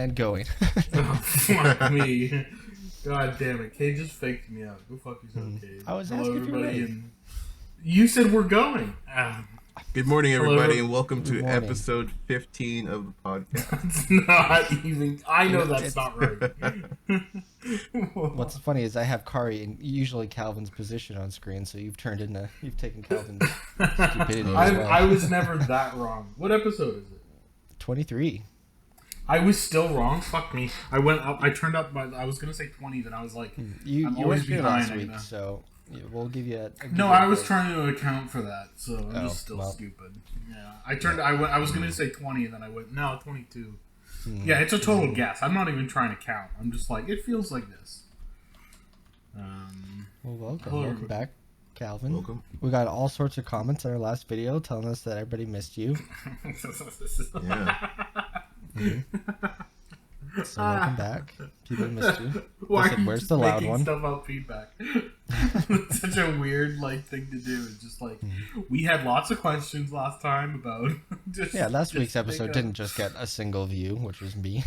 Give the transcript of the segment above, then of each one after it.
And going. Oh, fuck me. God damn it. Kay just faked me out. Go fuck yourself, Kay. I was Hello, asking if you're everybody. ready. And you said we're going. Good morning, everybody, and welcome Good to morning. episode 15 of the podcast. That's not even... I know that's not right. What's funny is I have Kari and usually Calvin's position on screen, so you've taken Calvin's stupidity as well. I was never that wrong. What episode is it? 23. I was still wrong. Fuck me. I went up. I turned up. I was gonna say 20. Then I was like, You I'm were always here behind. last week, so we'll give you a No, I was trying to account for that, so I'm just still well. stupid. Yeah, I was gonna say 20, and then I went no 22. Yeah, it's a total guess. I'm not even trying to count. I'm just like it feels like this. Well, welcome. Hello, Welcome back, Calvin. Welcome. We got all sorts of comments on our last video telling us that everybody missed you. Yeah. So welcome back. People missed you. Why Listen, are you where's just the loud making one? stuff out feedback? It's such a weird thing to do. It's just like we had lots of questions last time about. Yeah, last week's episode didn't just get a single view, which was me.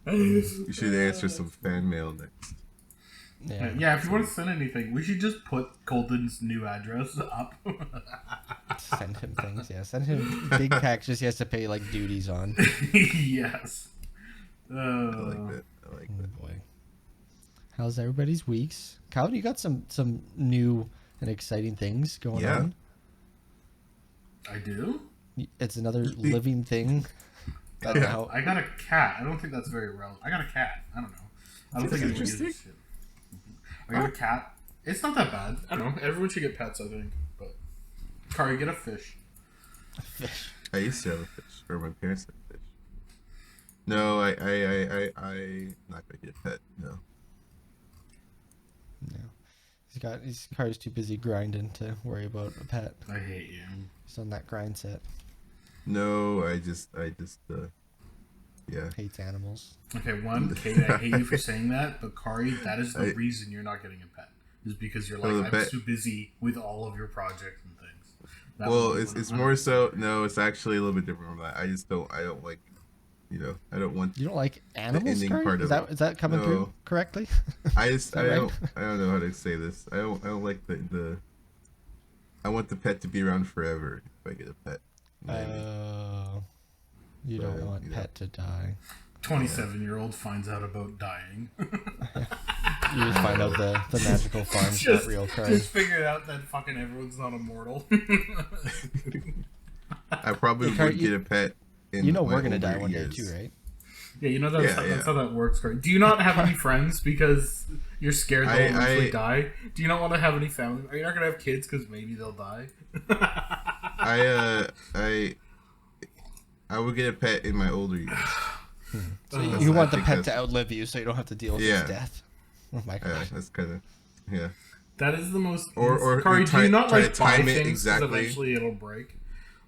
You should answer some fan mail next. Yeah, if you want to send anything, we should just put Colton's new address up. Send him things, yeah. Send him big packages he has to pay, like, duties on. Yes. I like that. I like Oh, that. boy. How's everybody's weeks? Calvin, you got some new and exciting things going on. I do? It's another living thing. I don't know. I got a cat. I don't think that's very relevant. I got a cat. I don't know. I don't That's think anyone gives a interesting. shit. I got a cat. It's not that bad. I don't know. Everyone should get pets, I think. But Kari, get a fish. Fish. I used to have a fish, or my parents had a fish. No, I not gonna get a pet. No. No. His car's too busy grinding to worry about a pet. I hate you. He's on that grind set. No, I just, yeah. Hates animals. Okay, Kate, I hate you for saying that, but Kari, that is the reason you're not getting a pet. Is because you're like, I'm too busy with all of your projects and things. That Well, it's more so. No, it's actually a little bit different from that. I don't like, I don't want. You don't like animals, ending Kari? part Is of that it. coming No. through correctly? I that don't right? I don't know how to say this. I don't like the I want the pet to be around forever if I get a pet. You don't But, want pet to die. 27-year-old finds out about dying. You just find out the magical farm's not real, Kari. Just figured out that fucking everyone's not immortal. I probably Hey, Kari, would get a pet. You know my we're gonna older die one day years. too, right? Yeah, you know Yeah. that's how that works, Kari. Do you not have any friends because you're scared they'll eventually die? Do you not want to have any family? Are you not gonna have kids because maybe they'll die? I would get a pet in my older years. So That's- you I want the think pet that's- to outlive you, so you don't have to deal with Yeah. its death. Oh my Yeah, god! that's kind of yeah. That is the most. Or Kari, do you not try to like buy time it things because exactly. eventually it'll break?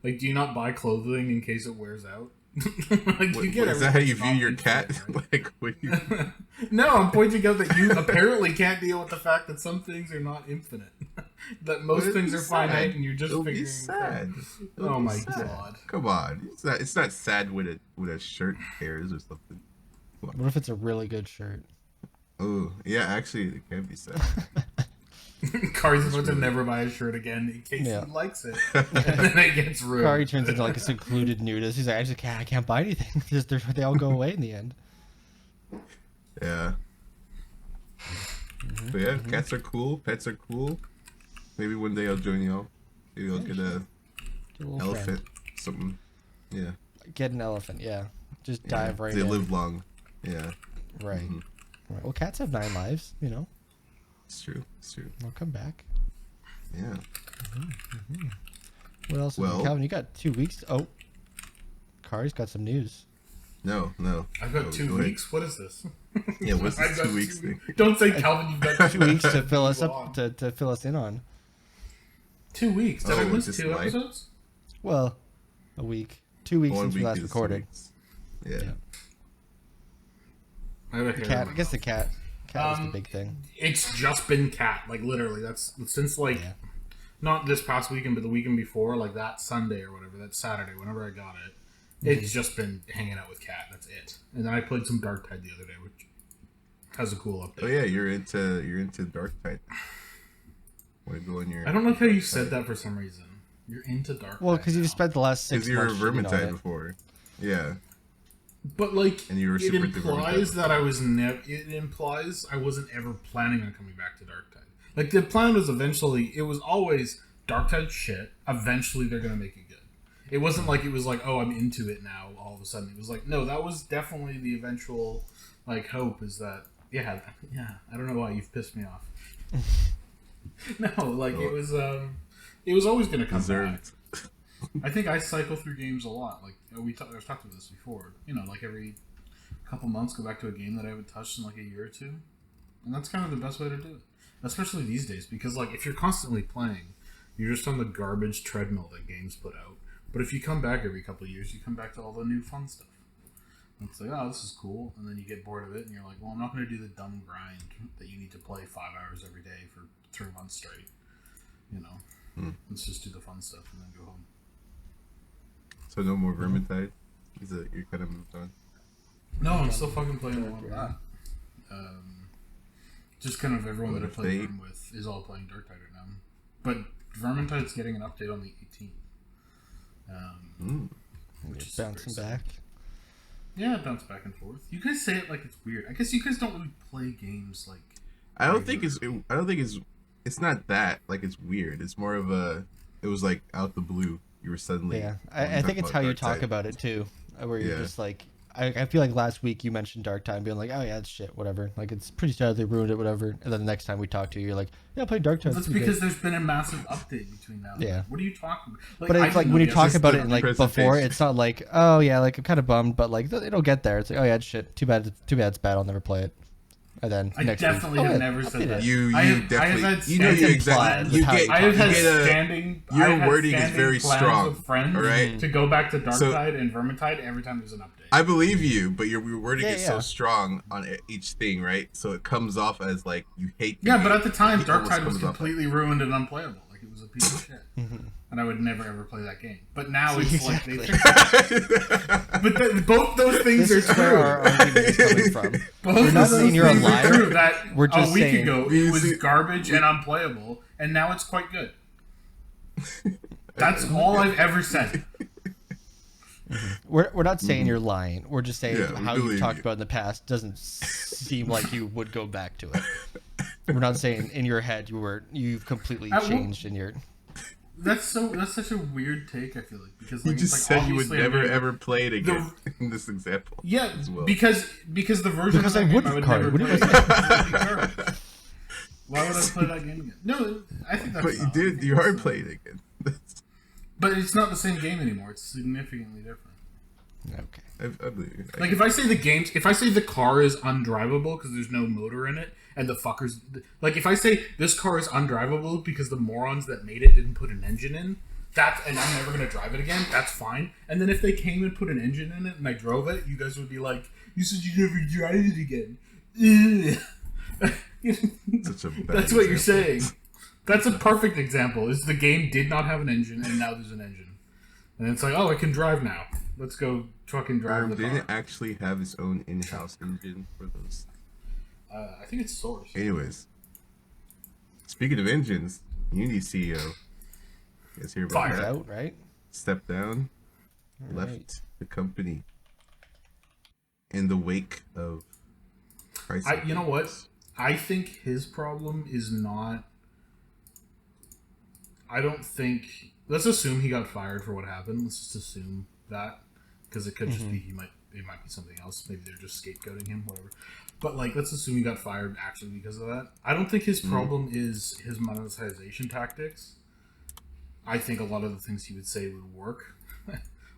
Like, do you not buy clothing in case it wears out? Like, you get Is that how you everything view your not cat? infinite, right? Like, what you? No, I'm pointing out that you apparently can't deal with the fact that some things are not infinite. That most It'd things be are finite, sad. and you're just It'll be figuring. sad. It'll Oh be my sad. god! Come on, it's not sad when a shirt tears or something. What if it's a really good shirt? Oh yeah, actually it can be sad. Kari's about to really- never buy a shirt again in case Yeah. he likes it, and then it gets ruined. Kari turns into like a secluded nudist. He's like, I can't buy anything. They all go away in the end. Yeah. But yeah, cats are cool. Pets are cool. Maybe one day I'll join y'all. Maybe I'll get a Get a little elephant, friend. something. Yeah. Get an elephant. Yeah, just Yeah. dive right They in. live long. Yeah, Right. Mhm. Right. Well, cats have 9 lives. You know, it's true. It's true. they'll come back. Yeah. What else? Well- Calvin, you got 2 weeks. Oh, Kari's got some news. No. I've got Oh, 2 go ahead. weeks. What is this? Yeah, what's I've this got 2 weeks thing? Don't say, Calvin, you've got 2 weeks to fill us Go up on. to fill us in on. 2 weeks. Did I Oh, miss just 2 life? episodes? Well, a week. 2 weeks 1 since we week last is 2 recorded. weeks. Yeah. Yeah. I have a hair in Cat. my I guess the mouth. cat. Cat was the Um, big thing. It's just been cat. Like, literally. That's since, like, Yeah. not this past weekend, but the weekend before, like that Sunday or whatever, that Saturday, whenever I got it. It's just been hanging out with Kat. That's it. And then I played some Darktide the other day, which has a cool update. Oh yeah, you're into Darktide. Want to go in your? I don't like how you said that for some reason. You're into Darktide. Well, because you've spent the last 6 months. Because you were Vermintide before. Yeah. But like, and you were it implies that I was It implies I wasn't ever planning on coming back to Darktide. Like the plan was it was always Darktide shit. Eventually, they're gonna make it good. It wasn't like it was like, oh, I'm into it now. All of a sudden, it was like, no, that was definitely the eventual like hope. Is that yeah. I don't know why you've pissed me off. No, like it was always gonna come back. I think I cycle through games a lot. Like I've talked about this before. You know, like every couple months, go back to a game that I haven't touched in like a year or two, and that's kind of the best way to do it, especially these days. Because like if you're constantly playing, you're just on the garbage treadmill that games put out. But if you come back every couple of years, you come back to all the new fun stuff. And it's like, oh, this is cool, and then you get bored of it, and you're like, well, I'm not going to do the dumb grind that you need to play 5 hours every day for 3 months straight. You know, let's just do the fun stuff and then go home. So no more Vermintide? You're kind of moved on? No, I'm still fucking playing a lot of that. Just kind of everyone that I play Verm with is all playing Darktide right now. But Vermintide's getting an update on the 18th. Which is bouncing back. Yeah, it bounced back and forth. You guys say it like it's weird. I guess you guys don't really play games like. I don't think it's not that like it's weird. It's more of it was like out the blue. You were suddenly. Yeah, I think it's how you talk about it too, where you're just like. I feel like last week you mentioned Darktide being like, oh yeah, it's shit, whatever. Like it's pretty sad they ruined it, whatever. And then the next time we talk to you, you're like, yeah, I played Darktide. That's because there's been a massive update between now and then. What are you talking about? Like, but it's like when you talk about it like before, it's not like, oh yeah, like I'm kind of bummed, but like it'll get there. It's like, oh yeah, it's shit. Too bad it's bad. I'll never play it. And then I definitely have never said that. You definitely, you know, you exactly. I have had standing. Your wording is very strong. With friends, all right, to go back to Darktide and Vermintide every time there's an update. I believe you, but your wording is so strong on each thing, right? So it comes off as like you hate. Yeah, but at the time, Darktide was completely ruined and unplayable. Like it was a piece of shit, and I would never ever play that game. But now it's like they. But both those things are true. Where our argument is coming from. We're not saying you're a liar. That we're just a week ago it was garbage and unplayable, and now it's quite good. That's all I've ever said. We're not saying you're lying. We're just saying how you talked about in the past doesn't seem like you would go back to it. We're not saying in your head you've completely changed in your. That's such a weird take. I feel like because you just said you would never ever play it again in this example. Yeah, as well. because the version because I would never play. Why would I play that game again? No, I think that's. But you did. You are playing it again. But it's not the same game anymore. It's significantly different. Okay. I believe you. Like if I say the car is undrivable because there's no motor in it, and the fuckers, like if I say this car is undrivable because the morons that made it didn't put an engine in, and I'm never gonna drive it again. That's fine. And then if they came and put an engine in it and I drove it, you guys would be like, "You said you never drive it again." Such a bad That's what you're saying. That's a perfect example. Is the game did not have an engine and now there's an engine, and it's like, oh, I can drive now. Let's go fucking drive the car. Didn't it actually have its own in-house engine for those? I think it's Source. Anyways, speaking of engines, Unity CEO, you guys hear about that? Out, right? Stepped down, left the company in the wake of price. You know what? I think his problem is not. I don't think. Let's assume he got fired for what happened. Let's just assume that, because it could just be it might be something else. Maybe they're just scapegoating him, whatever. But like, let's assume he got fired actually because of that. I don't think his problem is his monetization tactics. I think a lot of the things he would say would work,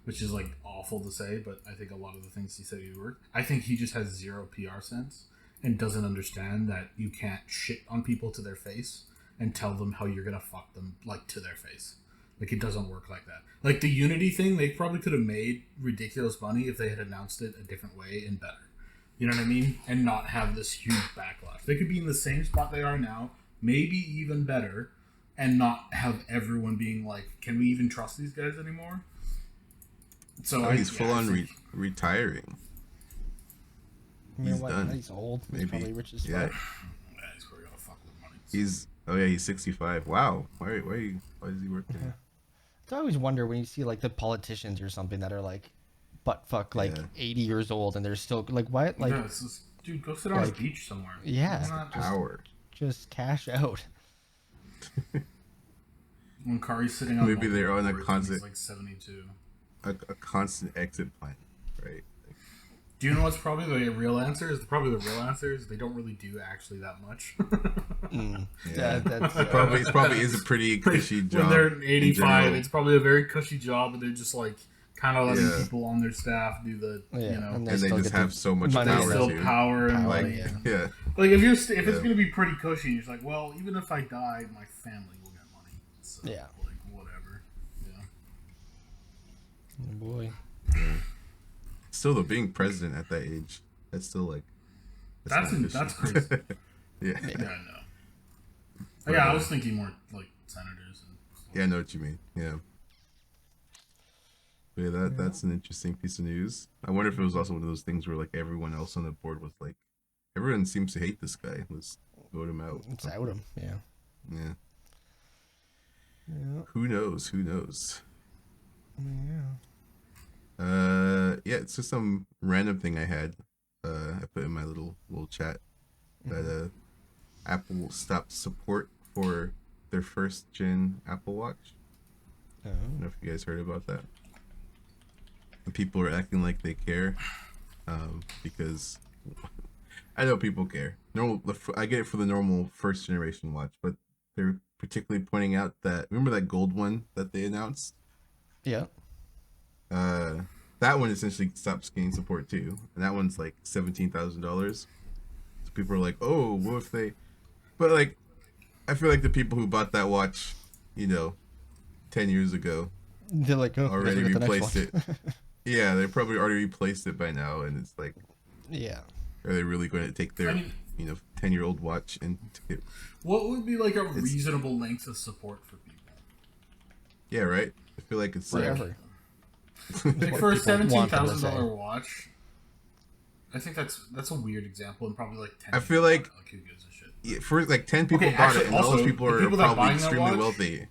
which is like awful to say, but I think a lot of the things he said would work. I think he just has zero PR sense and doesn't understand that you can't shit on people to their face and tell them how you're gonna fuck them like to their face. Like it doesn't work like that. Like the Unity thing, they probably could have made ridiculous money if they had announced it a different way and better. You know what I mean? And not have this huge backlash. They could be in the same spot they are now, maybe even better, and not have everyone being like, can we even trust these guys anymore? So Oh, he's full I on think, retiring. You know He's what? done. He's old. He's Maybe. probably rich as Yeah. fuck. yeah, he's probably gonna fuck with money. So. He's he's 65. Wow. Why is he working? I always wonder when you see like the politicians or something that are like butt fuck like Yeah. 80 years old and they're still like what like Yeah, it's just, dude, go sit on a beach somewhere. yeah, It's not Power. just cash out. when Kari's sitting on Maybe they're on a boards and constant he's like 72. a constant exit plan, right? Do you know what's probably the real answer? Probably the real answer is they don't really do actually that much. Yeah, that's It probably is a pretty cushy job. When they're 85, in it's probably a very cushy job, and they're just like kind of letting Yeah. people on their staff do the, yeah, you know, and and they still just get have the so much money power and still too. power and Power, like, yeah. Yeah. like if it's Yeah. gonna be pretty cushy, you're just like, well, even if I die, my family will get money. So, Yeah. like whatever. Yeah. Oh, boy. Still, though, being president at that age, that's still like That's not crazy. efficient. Yeah. Yeah, I know. Yeah, I was thinking more like senators and stuff. Yeah, I know what you mean. Yeah. But yeah, that's an interesting piece of news. I wonder if it was also one of those things where like everyone else on the board was like, everyone seems to hate this guy. Let's vote him out. It's out him. Yeah. Yeah. Yeah. Who knows? Who knows? Yeah. Yeah, it's just some random thing I had. I put in my little chat that Apple stopped support for their first gen Apple Watch. Oh. I don't know if you guys heard about that. And people are acting like they care, because I know people care. I get it for the normal first generation watch, but they're particularly pointing out that, remember that gold one that they announced? Yeah. That one essentially stops getting support too, and that one's like $17,000. So people are like, "Oh, what if they?" But like, I feel like the people who bought that watch, 10 years ago, They're like, oh, already guess we got the replaced next it. one. Yeah, they probably already replaced it by now, and it's like, Yeah. are they really going to take their, I mean- 10-year-old watch and What would be like a reasonable length of support for people? yeah, right? I feel like it's like, Forever. Like for a people want them to $17,000 say. watch, I think that's a weird example, and probably like 10. I feel like- who gives a shit? yeah, for like 10 people Okay, bought actually, it, and all also, those people the are people that probably buying that extremely watch- wealthy.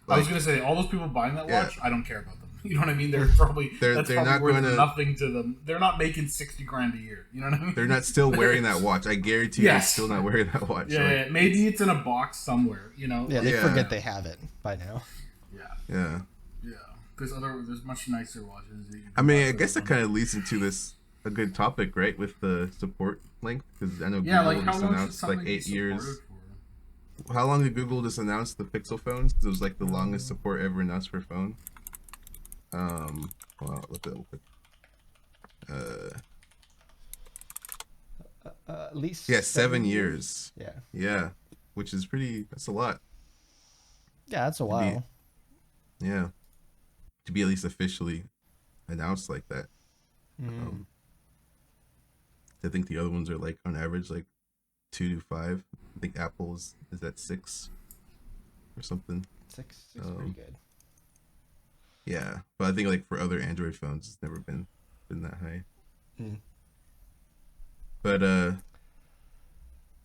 I was Like, gonna say all those people buying that Yeah. watch, I don't care about them. You know what I mean? They're probably They're that's not probably worth gonna- nothing to them. They're not making $60,000 a year. You know what I mean? they're not still wearing that watch. I guarantee Yes. they're still not wearing that watch. Yeah, Like, yeah, maybe it's in a box somewhere. You know? Yeah, they Yeah. forget they have it by now. yeah, yeah. yeah. There's much nicer watches. That you can I mean, buy I for guess that $100. kind of leads into a good topic, right? With the support length, because I know Yeah, Google like how just long should announced something like be 8 years. supported for? How long did Google just announce the Pixel phones? Because it was like the longest support ever announced for a phone. Well, look at it. At least. Yeah, 7 years. Yeah. Yeah, which is that's a lot. Yeah, that's a while. Yeah, to be at least officially announced like that. I think the other ones are like on average like 2 to 5. I think Apple's is at 6 or something. Six pretty good. Yeah, but I think like for other Android phones, it's never been that high. But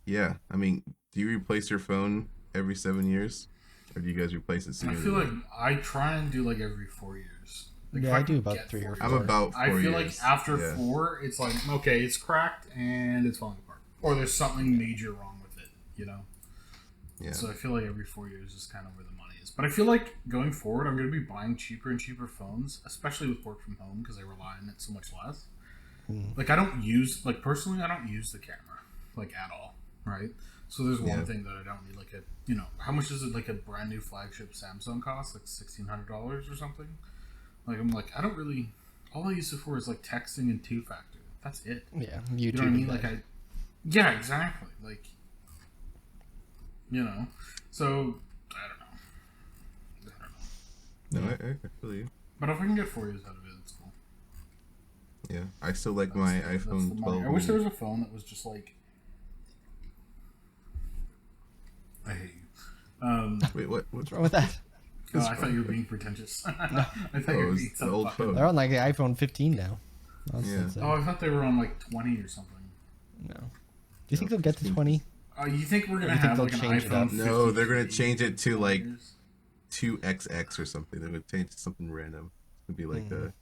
yeah. I mean, do you replace your phone every 7 years, or do you guys replace it sooner? I feel like I try and do like every 4 years. Like if Yeah, I can do about get 3 or 4. I'm about 4 I feel years. like after Yeah. 4, it's like, okay, it's cracked and it's falling apart, or there's something major wrong with it. You know. Yeah. So I feel like every 4 years is kind of where the money is. But I feel like going forward, I'm going to be buying cheaper and cheaper phones, especially with work from home because I rely on it so much less. Like I don't use personally, I don't use the camera like at all, right? So there's one thing that I don't need, like how much does it like a brand new flagship Samsung cost? Like $1,600 or something. Like I'm like I don't really. All I use it for is like texting and 2-factor. That's it. Yeah, YouTube. You know what I mean? Like yeah, exactly. Like, so I don't know. No, I feel you. But if I can get 4 years out of it, it's cool. Yeah, I still like my That's iPhone the 12. money. I wish there was a phone that was just like. I hate you. Wait, what? What's wrong with that? Oh, I thought you were being pretentious. I thought you were being the old phone. They're on like the iPhone 15 now. Nonsense. Oh, I thought they were on like 20 or something. No. Do you think they'll get to 20? You think we're gonna you think have they'll like an change it iPhone? up? No, they're gonna change it to like 2XX or something. They're gonna change to something random. It's gonna be like a.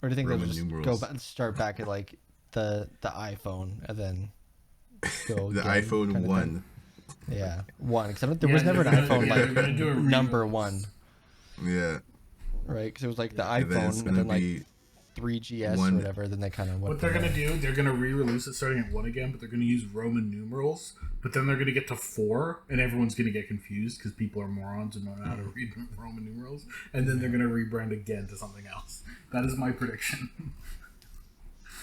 Or do you think Roman they'll just numerals. go back, start back at like the iPhone and then go The again, iPhone kind of 1. thing? Yeah, 1. Because there was never an iPhone like number 1. Yeah. Right, because it was like the And then it's iPhone gonna and then be like 3GS one- or whatever. Then they kind of went. What they're gonna do? They're gonna re-release it starting at 1 again, but they're gonna use Roman numerals. But then they're gonna get to 4, and everyone's gonna get confused because people are morons and don't know how to read Roman numerals. And then they're gonna rebrand again to something else. That is my prediction.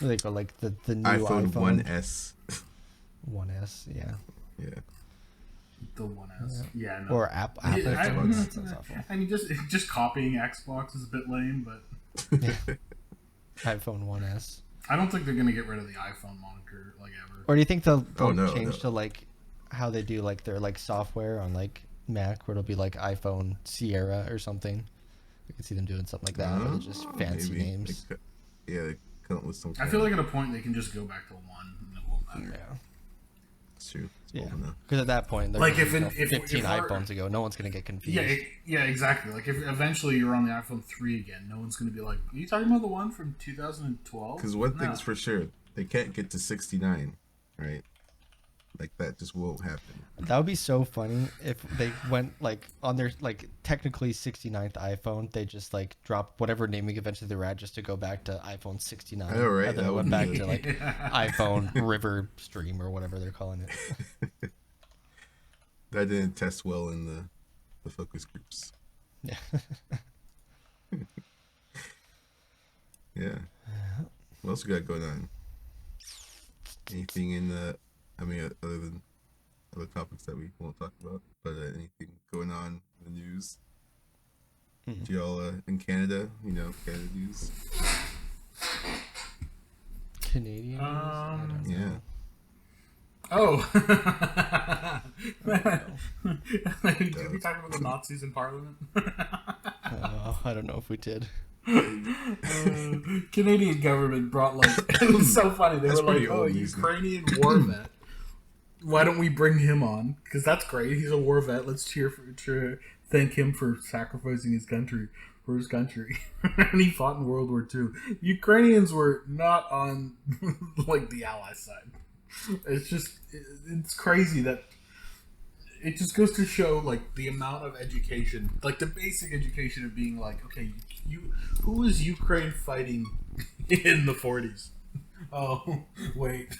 They go like the new iPhone iPhone 1S. 1S, yeah. Yeah. The 1S. Yeah, no. Or Apple. Yeah, Apple that sounds awful. I mean, just copying Xbox is a bit lame, but iPhone 1S. I don't think they're gonna get rid of the iPhone moniker like ever. Or do you think they'll no, change no. to like how they do like their like software on like Mac, where it'll be like iPhone Sierra or something? I could see them doing something like that. Where they're just fancy Maybe. names. They come up with some. I feel like at a point they can just go back to 1 and it won't matter. Yeah. It's true. It's Yeah, old enough. because at that point, Like, if 15 we're- iPhones ago, no one's gonna get confused. Yeah, exactly. Like if eventually you're on the iPhone 3 again, no one's gonna be like, "Are you talking about the one from 2012?" Because one thing's for sure, they can't get to 69, right? Like that just won't happen. That would be so funny if they went like on their like technically 69th iPhone, they just like dropped whatever naming convention they were at just to go back to iPhone 69. I know, right? And then That it went would back be to like iPhone River Stream or whatever they're calling it. That didn't test well in the focus groups. Yeah. Yeah. What else we got going on? Anything in the? I mean, other than other topics that we won't talk about, but anything going on in the news? Do y'all in Canada? You know, Canada news. Canadian. I don't know. Yeah. Oh, did we talk about the Nazis in Parliament? I don't know if we did. Canadian government brought like it was so funny. They That's were like, pretty "Oh, old a news, Ukrainian war vet. Why don't we bring him on? Because that's great. He's a war vet. Let's thank him for sacrificing his country for his country." And he fought in World War II. Ukrainians were not on like the Allies side. It's crazy that it just goes to show like the amount of education, like the basic education of being like, okay, who was Ukraine fighting in the 40s? Oh, wait.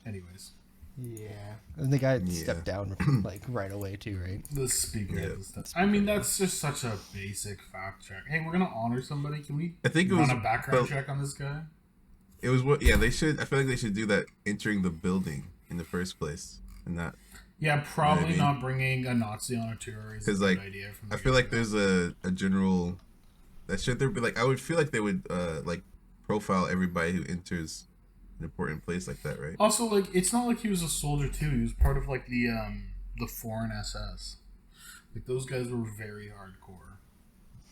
Anyways. Yeah. And the guy stepped down like right away too, right? The speaker. Yeah. I mean, that's just such a basic fact check. Hey, we're gonna honor somebody. Can we? I think it run was a background check on this guy. It was what? Yeah, they should. I feel like they should do that entering the building in the first place, and not Yeah, probably You know what I mean? not bringing a Nazi on a tour is a because good like idea. From I the feel like get-go. there's a general that should there be like I would feel like they would like profile everybody who enters an important place like that, right? Also, like, it's not like he was a soldier too. He was part of like the foreign SS. Like those guys were very hardcore.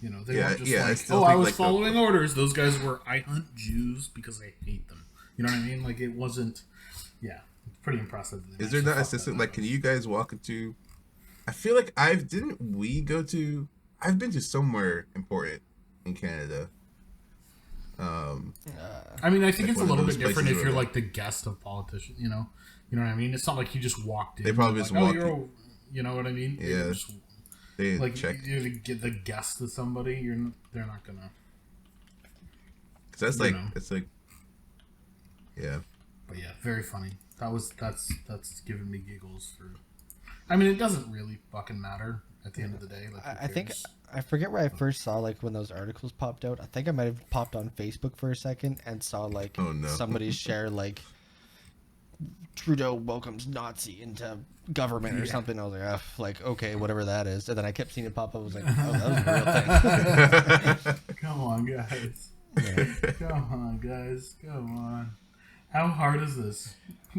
You know, they weren't just I like, still I think, was like, following orders. Those guys were, I hunt Jews because I hate them. You know what I mean? Like, it wasn't. Yeah, it's pretty impressive. That they Is there actually not a fucked system that like? up. Can you guys walk into? I feel like I've been to somewhere important in Canada. I mean, I think like it's a one of little those bit different places if where you're they- like the guest of politicians. You know what I mean? It's not like you just walked in. They probably You're just like, walked you're in. you know what I mean? Yeah. You're just, They didn't like check you're the guest of somebody. They're not gonna. because that's you like know. it's like yeah. But yeah, very funny. That's giving me giggles for. I mean, it doesn't really fucking matter at the end of the day. Like, who I think cares? I forget where I first saw like when those articles popped out. I think I might have popped on Facebook for a second and saw like Oh, no. somebody share like Trudeau welcomes Nazi into government or something. I was like, oh, like okay, whatever that is. And then I kept seeing it pop up. I was like, oh, that was a real thing. Come on, guys. Yeah. Come on, guys. Come on. How hard is this?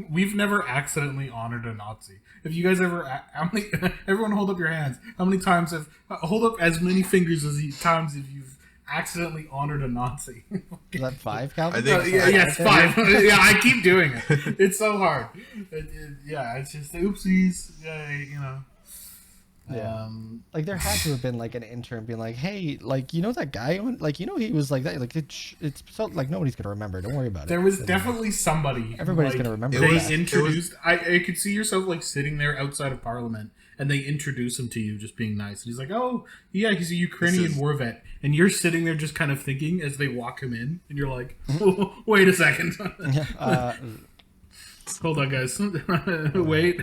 We've never accidentally honored a Nazi. If you guys ever, how many? Everyone, hold up your hands. How many times have hold up as many fingers as times if you've accidentally honored a Nazi? Is that 5, Calvin? Yes, 5. Yeah, I keep doing it. It's so hard. It's just oopsies. Yeah. Yeah. Like there had to have been like an intern being like, "Hey, like that guy, like he was like that. Like it's so like nobody's gonna remember. Don't worry about it." There was definitely somebody. Everybody's gonna remember. They introduced. I could see yourself like sitting there outside of Parliament, and they introduce him to you, just being nice. And he's like, "Oh, yeah, he's a Ukrainian war vet," and you're sitting there just kind of thinking as they walk him in, and you're like, oh, "Wait a second, hold on, guys, wait."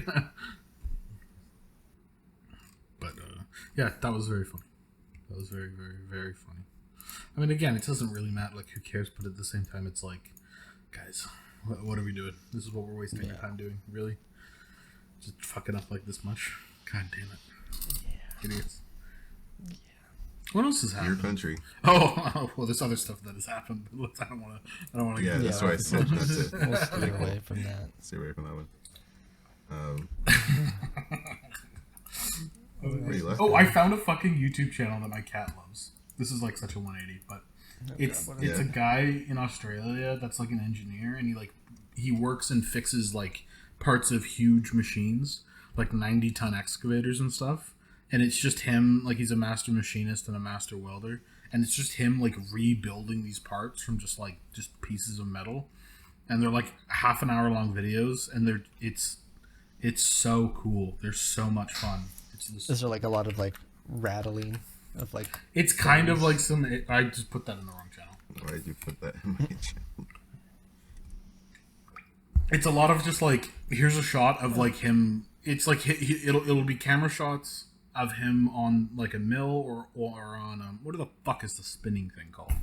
Yeah, that was very funny. That was very, very, very funny. I mean, again, it doesn't really matter. Like, who cares? But at the same time, it's like, guys, what are we doing? This is what we're wasting our time doing. Really? Just fucking up like this much? God damn it. Yeah. Idiots. Yeah. What else has happened? Your country. Oh, well, there's other stuff that has happened. But I don't want to. Yeah, that's why I said that's it. We'll stay away from that. Stay away from that one. I found a fucking YouTube channel that my cat loves. This is like such a 180, but it's a guy in Australia that's like an engineer, and he works and fixes like parts of huge machines, like 90-ton excavators and stuff. And it's just him, like he's a master machinist and a master welder, and it's just him like rebuilding these parts from just pieces of metal. And they're like half an hour long videos, and it's so cool. They're so much fun. Is there like a lot of like rattling of like? It's kind of like some. I just put that in the wrong channel. Why did you put that in my channel? It's a lot of just like, here's a shot of like him. It's like it'll be camera shots of him on like a mill or on what the fuck is the spinning thing called?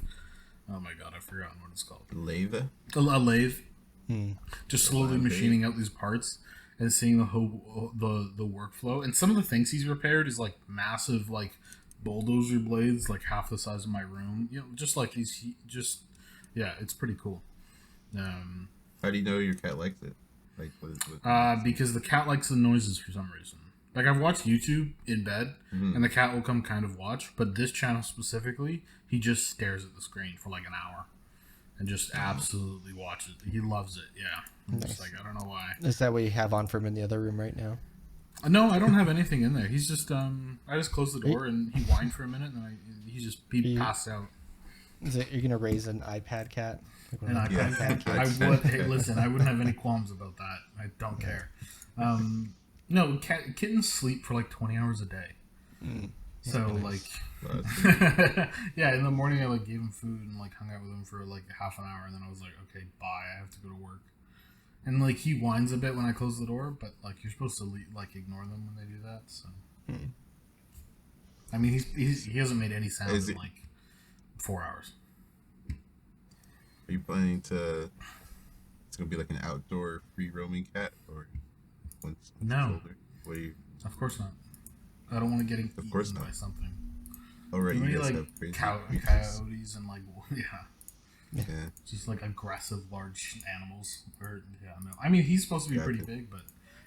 Oh my god, I've forgotten what it's called. Lathe. A lathe. Just slowly machining out these parts. And seeing the whole the workflow, and some of the things he's repaired is like massive, like bulldozer blades, like half the size of my room. Just like it's pretty cool. How do you know your cat likes it? Like, because the cat likes the noises for some reason. Like I've watched YouTube in bed, and the cat will come kind of watch, but this channel specifically, he just stares at the screen for like an hour. And just absolutely watches it. He loves it, yeah. Just like, I don't know why. Is that what you have on for him in the other room right now? No, I don't have anything in there. He's just, I just closed the door and he whined for a minute, and he passed out. You're going to raise an iPad cat? An iPad cat? I would. Hey, listen, I wouldn't have any qualms about that. I don't care. No, kittens sleep for like 20 hours a day. So like, yeah, in the morning I like gave him food and like hung out with him for like half an hour, and then I was like, okay, bye, I have to go to work. And like he whines a bit when I close the door, but like you're supposed to like ignore them when they do that. So, I mean, he hasn't made any sound in like 4 hours. Are you planning to? It's gonna be like an outdoor free roaming cat, or once no? Older? What do you? Of course not. I don't want to get eaten by something. Oh, right. You guys like have crazy coyotes and like yeah, just like aggressive large animals. Or no. I mean, he's supposed to be pretty big, but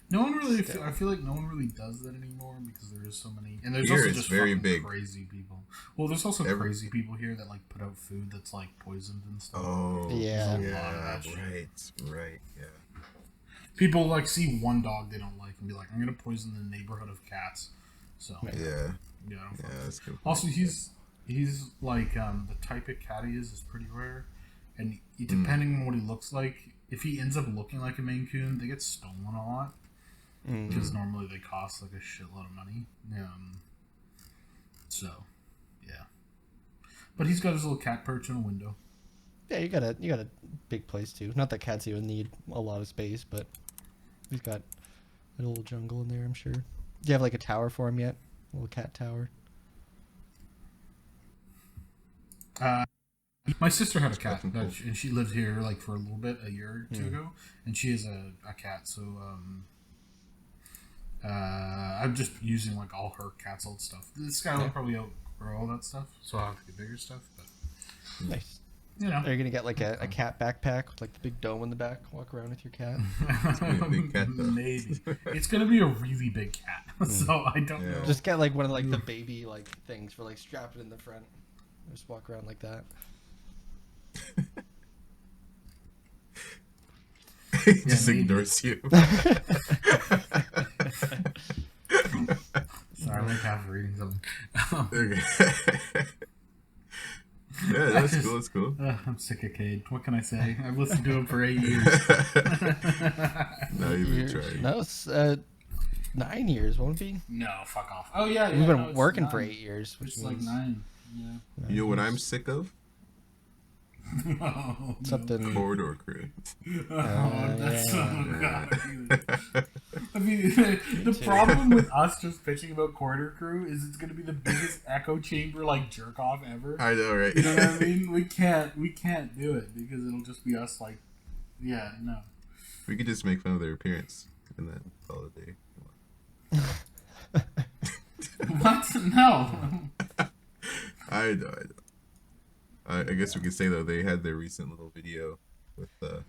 no one really. I feel like no one really does that anymore because there is so many. And there's also just very big crazy people. Well, there's also crazy people here that like put out food that's like poisoned and stuff. Oh, yeah, right, yeah. People like see one dog they don't like and be like, "I'm gonna poison the neighborhood of cats." So yeah, that's good. Also, he's like the type of cat he is pretty rare, and depending on what he looks like, if he ends up looking like a Maine Coon, they get stolen a lot because normally they cost like a shitload of money. So yeah, but he's got his little cat perch in a window. Yeah, you got a big place too. Not that cats even need a lot of space, but he's got a little jungle in there, I'm sure. Do you have like a tower for him yet? A little cat tower? My sister had a cat, and she lived here like for a little bit, a year or two ago, and she has a cat. So I'm just using like all her cat's old stuff. This guy will probably outgrow all that stuff, so I'll have to get bigger stuff. But nice. You know. Are you gonna get like a cat backpack with like the big dome in the back? Walk around with your cat. It's gonna be a big cat, though. Maybe it's gonna be a really big cat, so I don't know. Just get like one of like the baby like things for like strap it in the front. Just walk around like that. He just ignores you. Sorry, I'm like half reading something. Okay. Yeah, that's cool. That's cool. I'm sick of Cade. What can I say? I've listened to him for 8 years. Not even trying. No, it's 9 years, won't it be? No, fuck off. Oh yeah, We've been working for 8 years, which It's means like 9. Yeah. You know what I'm sick of? Oh, something. Corridor Crew. That's so yeah. God. I mean, the problem with us just pitching about Corridor Crew is it's going to be the biggest echo chamber like jerk off ever. I know, right? You know what I mean? We can't do it because it'll just be us like, yeah, no. We could just make fun of their appearance and then call it a day. What? No. I know. I guess we could say though they had their recent little video with the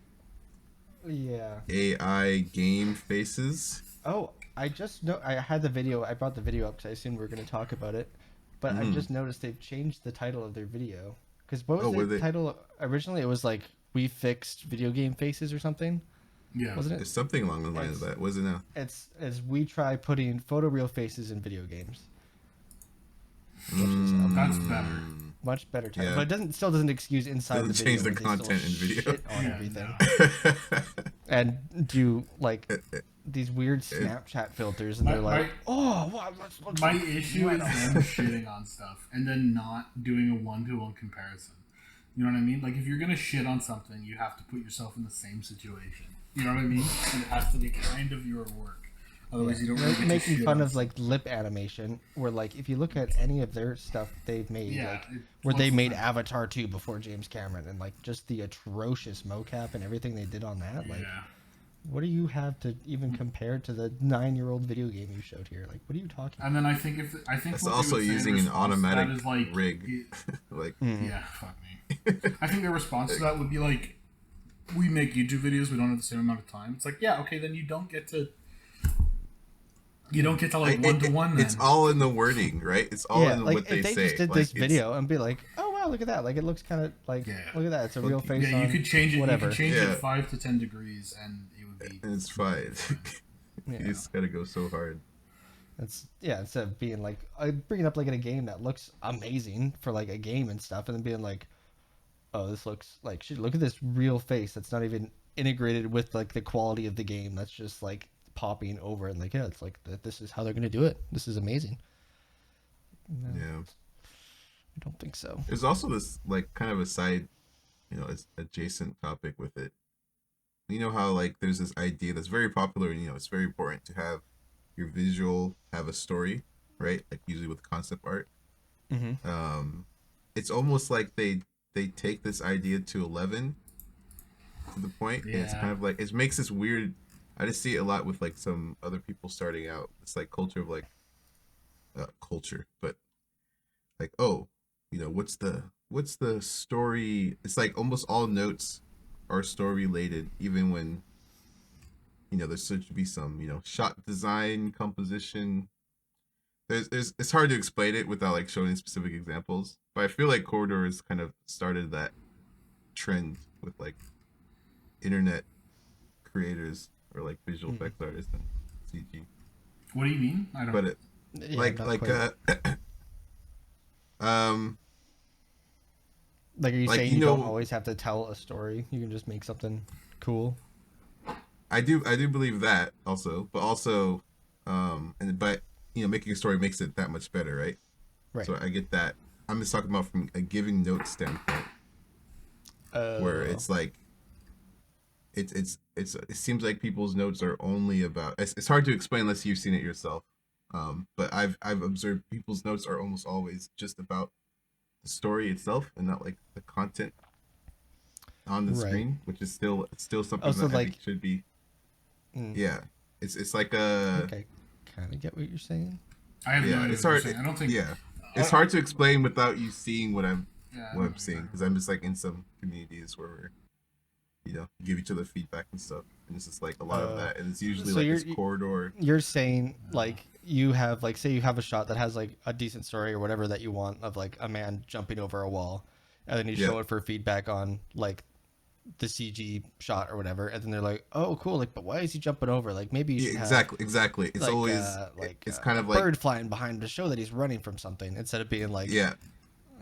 AI game faces. Oh, I just know I had the video. I brought the video up because I assumed we were going to talk about it, but I just noticed they've changed the title of their video. Because what was the title originally? It was like "We Fixed Video Game Faces" or something. Yeah, wasn't it? It's something along the lines of that. Was it now? It's as we try putting photoreal faces in video games. That's better. Much better title, but it still doesn't excuse inside the video. Change the content in video Shit on everything. And do like these weird Snapchat filters, and they're like, "Oh, wow, let's my issue is them shitting on stuff and then not doing a 1-to-1 comparison. You know what I mean? Like if you're gonna shit on something, you have to put yourself in the same situation. You know what I mean? And it has to be kind of your work. Otherwise, you don't really get making to fun shit of like lip animation. Where like if you look at any of their stuff they've made, like where they made Avatar 2 before James Cameron, and like just the atrocious mocap and everything they did on that, like. Yeah. What do you have to even compare to the 9-year-old video game you showed here? Like, what are you talking about? And then I think it's also using an automatic like, rig. Like, yeah, fuck me. I think their response to that would be like, "We make YouTube videos. We don't have the same amount of time." It's like, yeah, okay, then you don't get to like 1-to-1. It's all in the wording, right? It's all in like, what they say. If they just did like, this video and be like, "Oh wow, look at that! Like, it looks kind of like, look at that! It's a real face." Yeah, you could change it. Whatever. You could change it 5 to 10 degrees, and it would be. And it's fine. You just gotta go so hard. Instead of being like bringing up like in a game that looks amazing for like a game and stuff, and then being like, "Oh, this looks like shit. Look at this real face that's not even integrated with like the quality of the game. That's just like popping over and like it's like this is how they're gonna do it. This is amazing." No, yeah, I don't think so. There's also this like kind of a side, adjacent topic with it. You know how like there's this idea that's very popular, and it's very important to have your visual have a story, right? Like usually with concept art. It's almost like they take this idea to 11 to the point, and it's kind of like it makes this weird. I just see it a lot with like some other people starting out. It's like culture of like culture, but like what's the story? It's like almost all notes are story related, even when there's should be some shot design, composition. There's it's hard to explain it without like showing specific examples, but I feel like Corridor has kind of started that trend with like internet creators or like visual effects artists and CG. What do you mean? I don't. But it, like like are you saying you don't always have to tell a story? You can just make something cool. I do believe that also, but also making a story makes it that much better, right? Right. So I get that. I'm just talking about from a giving notes standpoint, where it's like it seems like people's notes are only about. It's hard to explain unless you've seen it yourself. But I've observed people's notes are almost always just about the story itself and not like the content on the screen, which is still something also, that I think should be. Yeah, it's like a. I think I kind of get what you're saying. I have no idea it's what hard. you're saying. I don't think. Yeah, it's hard to explain without you seeing what I'm Yeah, I what don't I'm know seeing, exactly because I'm just like in some communities where we're, give each other feedback and stuff, and it's just like a lot of Uh, that, and it's usually so like this corridor. you're saying Yeah. like you have like say you have a shot that has like a decent story or whatever that you want of like a man jumping over a wall, and then you Yeah, show it for feedback on like the CG shot or whatever, and then they're like, oh cool, like but why is he jumping over? Like maybe you yeah, should have exactly. It's always it's kind a of like, bird flying behind to show that he's running from something instead of being like yeah,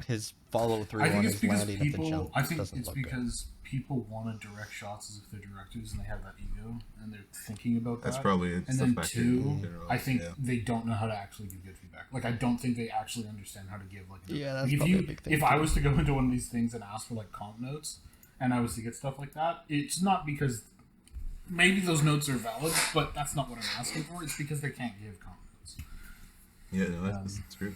his follow I through think on it's his because landing of the people. jump I think doesn't it's look good. because people want to direct shots as if they're directors and they have that ego and they're thinking about that's that. probably And the then factor two, in general. I think Yeah, they don't know how to actually give good feedback. Like I don't think they actually understand how to give like. Yeah, Like that's if probably a you big thing if I too. was to go into one of these things and ask for like comp notes, and I was to get stuff like that, it's not because maybe those notes are valid, but that's not what I'm asking for. It's because they can't give comp notes. yeah, no, that's, Um, that's true.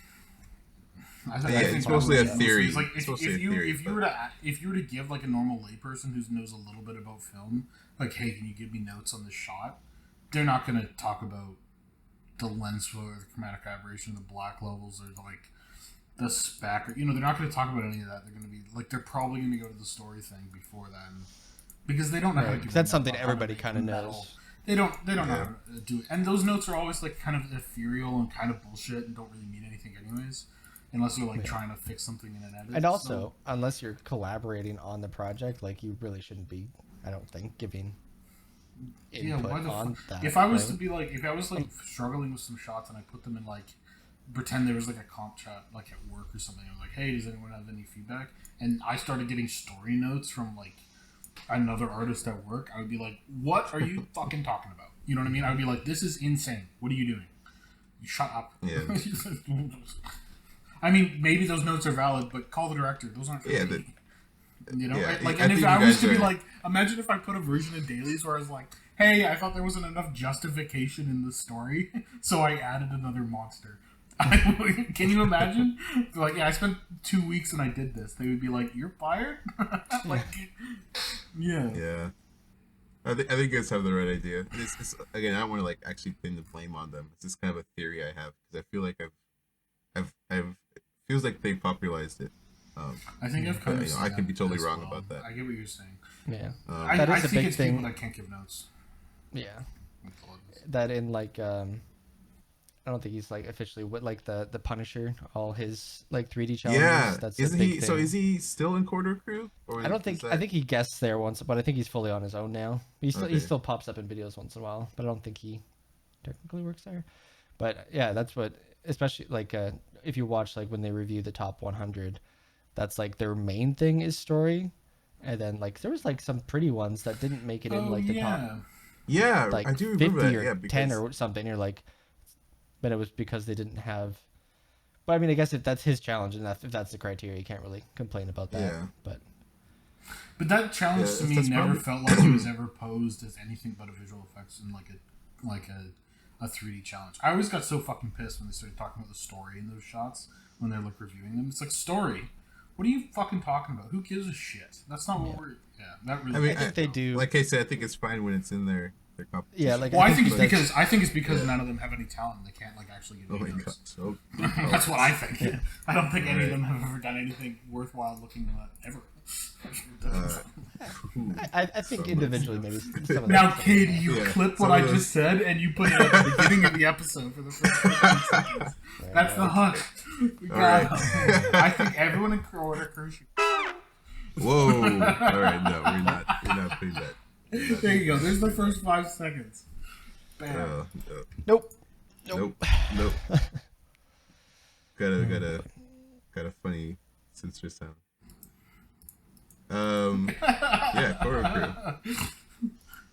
I Yeah, think it's that mostly would a be mostly- theory. It's like It's mostly a theory, if you but were to if you were to give like a normal layperson who knows a little bit about film, like, hey, can you give me notes on this shot? They're not going to talk about the lens flare, the chromatic aberration, the black levels, or like the spec. Or, they're not going to talk about any of that. They're going to be like they're probably going to go to the story thing before then because they don't know how to Right, give 'cause a that's note something on how to everybody make kind of metal. knows. They don't know yeah, how to do it, and those notes are always like kind of ethereal and kind of bullshit and don't really mean anything anyways, unless you're like Yeah. trying to fix something in an edit. And So, also, unless you're collaborating on the project, like you really shouldn't be, I don't think, giving yeah, input why the on fuck? that. If I was to Right? be like, if I was like struggling with some shots and I put them in like, pretend there was like a comp chat like at work or something. I'm like, hey, does anyone have any feedback? And I started getting story notes from like another artist at work. I would be like, what are you fucking talking about? You know what I mean? I would be like, this is insane. What are you doing? You shut up. yeah, I mean, maybe those notes are valid, but call the director. Those aren't for yeah. me. Yeah, Like, I and if think I you was guys to be are. like, imagine if I put a version of dailies where I was like, hey, I thought there wasn't enough justification in the story, so I added another monster. Can you imagine? Like, yeah, I spent 2 weeks and I did this. They would be like, you're fired? Like, yeah. Yeah, I think you guys have the right idea. It's again, I don't want to like actually pin the blame on them. It's just kind of a theory I have because I feel like I've it feels like they popularized it. Um, I think I've kind but of seen I could that be totally as wrong well. about that. I get what you're saying. Yeah, Um, that I is a think big it's people thing. that can't give notes. Yeah, That's all it is. that in like I don't think he's like officially with like the Punisher, all his like 3D challenges. yeah, That's a isn't big he? thing. So is he still in Corridor Crew, or I don't is think I that think he guests there once, but I think he's fully on his own now. He okay? still pops up in videos once in a while, but I don't think he technically works there. But yeah, that's what especially like if you watch like when they review the top 100, that's like their main thing is story, and then like there was like some pretty ones that didn't make it in Oh, like the top yeah. Yeah, I like do remember 50 that. or Yeah, 10 because or something. You're like, but it was because they didn't have. But I mean, I guess if that's his challenge and if that's the criteria, you can't really complain about that. yeah, But But that yeah, challenge to me that's never probably felt like it was ever posed as anything but a visual effects and like a 3D challenge. I always got so fucking pissed when they started talking about the story in those shots when they're like reviewing them. It's like story. What are you fucking talking about? Who gives a shit? That's not what yeah, we're. Yeah, that really. I mean, I think they do. like I said, I think it's fine when it's in their Yeah, competition. like Well, I think he it's does. because Yeah. none of them have any talent. And they can't like actually give Oh my any god. notes. So That's what I think. Yeah. I don't think any of Right. them have ever done anything worthwhile looking at ever. I think So individually maybe some of Now, that. Katie, you Yeah, clip some what I of those- just said and you put it at the beginning of the episode for the first 15 seconds. That's the hook. We got All him. I think everyone in Corridor Crew should. Whoa! All right, no, we're not putting that. There you go. There's the first 5 seconds. Bam. No. Nope. Nope. Nope. got a funny censor sound. Yeah, Corridor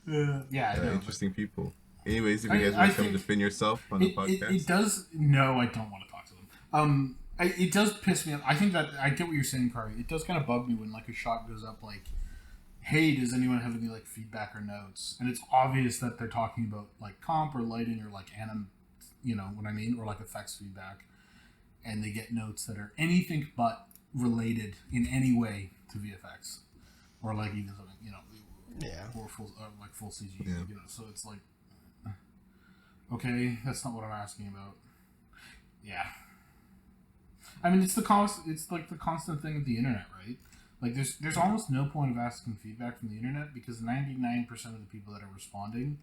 Crew. Yeah, I know. Interesting people. Anyways, if you guys I want to come think defend yourself on the podcast, it does. No, I don't want to talk to them. It does piss me off. I think that I get what you're saying, Kari. It does kind of bug me when like a shot goes up like, "Hey, does anyone have any like feedback or notes?" And it's obvious that they're talking about like comp or lighting or like you know what I mean, or like effects feedback, and they get notes that are anything but related in any way to VFX, or like even something Yeah. or full CG. Yeah. So it's like, okay, that's not what I'm asking about. Yeah. I mean, it's like the constant thing with the internet, right? Like, there's almost no point of asking feedback from the internet because 99% of the people that are responding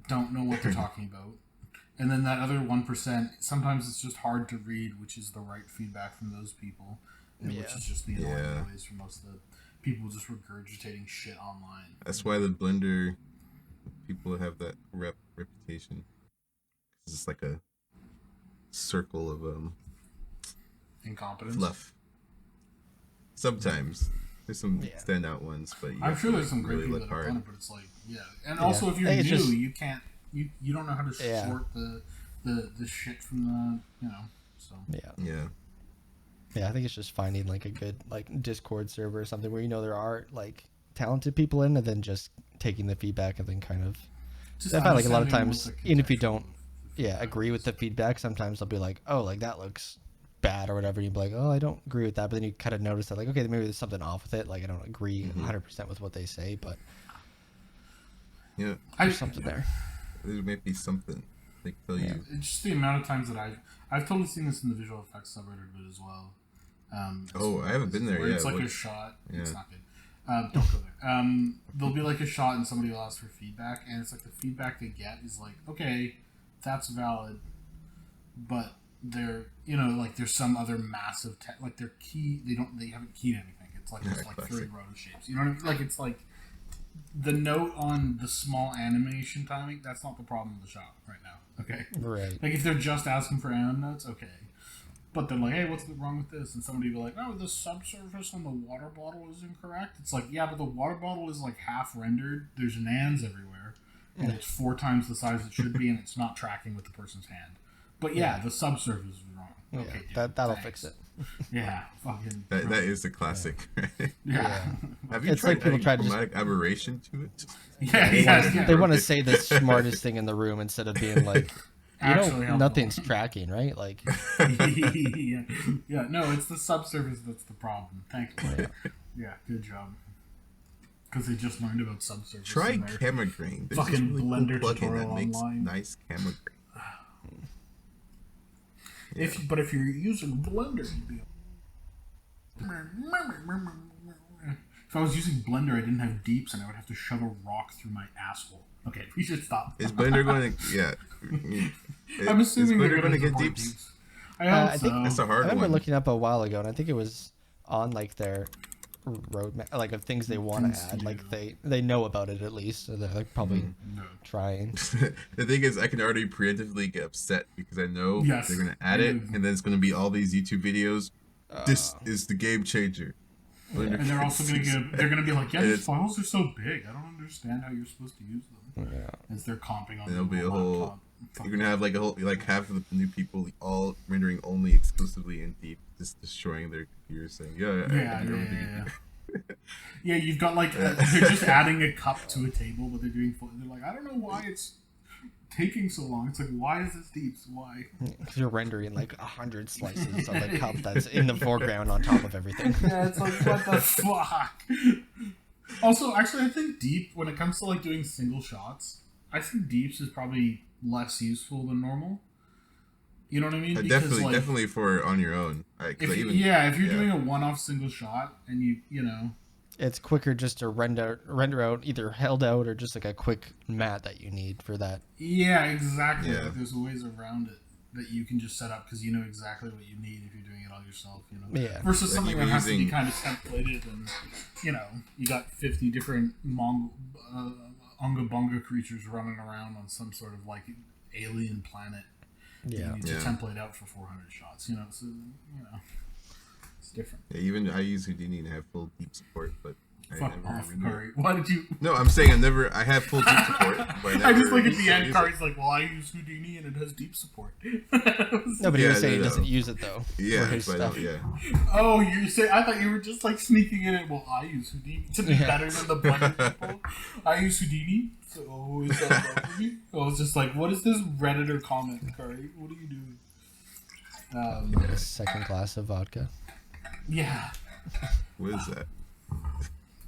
don't know what they're talking about. And then that other 1%, sometimes it's just hard to read, which is the right feedback from those people, and which is just the annoying noise for most of the people just regurgitating shit online. That's why the Blender people have that reputation. It's just like a circle of incompetence. Fluff. Sometimes there's some standout ones, but I'm sure there's some great people that have done it, but it's like and also if you're new, you can't you don't know how to sort the shit from the so I think it's just finding like a good like Discord server or something where there are like talented people in, and then just taking the feedback and then kind of I find like a lot of times even if you don't agree with the feedback, sometimes they'll be like, oh, like that looks bad or whatever, and you'd be like, oh, I don't agree with that, but then you kind of notice that like, okay, maybe there's something off with it, like I don't agree 100% with what they say, but there's something there. There might be something they tell you. It's just the amount of times that I've totally seen this in the visual effects subreddit a bit as well. I haven't been there yet. It's like a shot. It's not good. Don't go there. There'll be like a shot and somebody will ask for feedback, and it's like the feedback they get is like, okay, that's valid, but they're like there's some other massive like their key they haven't keyed anything. It's like just like 3 roto shapes. You know what I mean? Like it's like the note on the small animation timing, that's not the problem with the shot right now. Okay. Right. Like if they're just asking for anim notes, okay. But they're like, hey, what's wrong with this? And somebody will be like, oh, the subsurface on the water bottle is incorrect. It's like, yeah, but the water bottle is like half rendered. There's nans everywhere. And it's 4 times the size it should be, and it's not tracking with the person's hand. But the subsurface is wrong. Okay, dude, that'll fix it. Yeah, fucking. That is the classic. Yeah. Have you tried adding chromatic aberration to it? Yeah. They want to say the smartest thing in the room instead of being like, nothing's tracking, right? Like. Yeah. No, it's the subsurface that's the problem. Thank you. Yeah, good job. Because they just learned about subsurface. Try camera grain. There's fucking really Blender cool tutorial that makes online. Nice camera grain. But if you're using Blender, you'd be. If I was using Blender, I didn't have deeps, and I would have to shove a rock through my asshole. Okay, we should stop. Is Blender going to? Yeah. I'm assuming they're going to get deeps. I think that's a hard one. I remember looking up a while ago, and I think it was on like their roadmap, like of things they want to add. Like they know about it at least, so they're like probably trying. The thing is, I can already preemptively get upset because I know they're going to add it, and then it's going to be all these YouTube videos. This is the game changer. And they're also going to be like, these files are so big. I don't understand how you're supposed to use them. Yeah. As they're comping on there'll be a whole. laptop. You're gonna have like a whole half of the new people all rendering only exclusively in deep, just destroying their computers, saying yeah. You've got like they're just adding a cup to a table, but they're doing. They're like, I don't know why it's taking so long. It's like, why is this deep? Why? Because you're rendering like 100 slices of a cup that's in the foreground on top of everything. Yeah, it's like, what the fuck. Also, actually, I think deep when it comes to like doing single shots, I think deeps is probably less useful than normal. You know what I mean? Because, definitely for on your own. If you're doing a one-off single shot and you know, it's quicker just to render out either held out or just like a quick mat that you need for that. Yeah, exactly. Yeah. Like, there's ways around it that you can just set up because you know exactly what you need if you're doing it all yourself. You know, versus something that has to be kind of templated and you got 50 different Unga Bunga creatures running around on some sort of like alien planet. Yeah. You need to template out for 400 shots. So it's different. Yeah, even I use Houdini and have full deep support, but fuck off, Curry. Why did you? No, I'm saying I have full deep support. But I just look at the end. Curry's like, well, I use Houdini and it has deep support. No, but he was saying he doesn't use it though. Yeah, Oh, you say? I thought you were just like sneaking in it. Well, I use Houdini to be better than the Blender people. I use Houdini. So is that wrong for me? I was just like, what is this Redditor comment, Curry? What are you doing? A second glass of vodka. Yeah. What is that?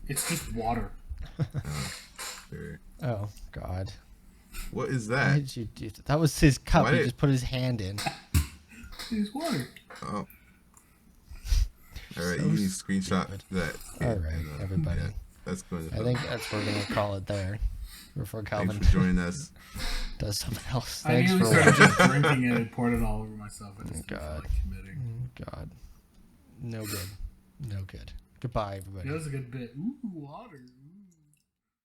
It's just water. Sure. Oh God. What is that? Why did you do that? That was his cup. He just put his hand in. It's water. Oh. All right, So you need to screenshot stupid. that. All right, everybody. Yeah, that's going to. I think that's what we're gonna call it there. Before Calvin Thanks for joining us. does something else. I Thanks nearly for started watching. just drinking it and poured it all over myself. I just didn't feel God. like committing. God. No good. No good. Goodbye, everybody. That was a good bit. Ooh, water.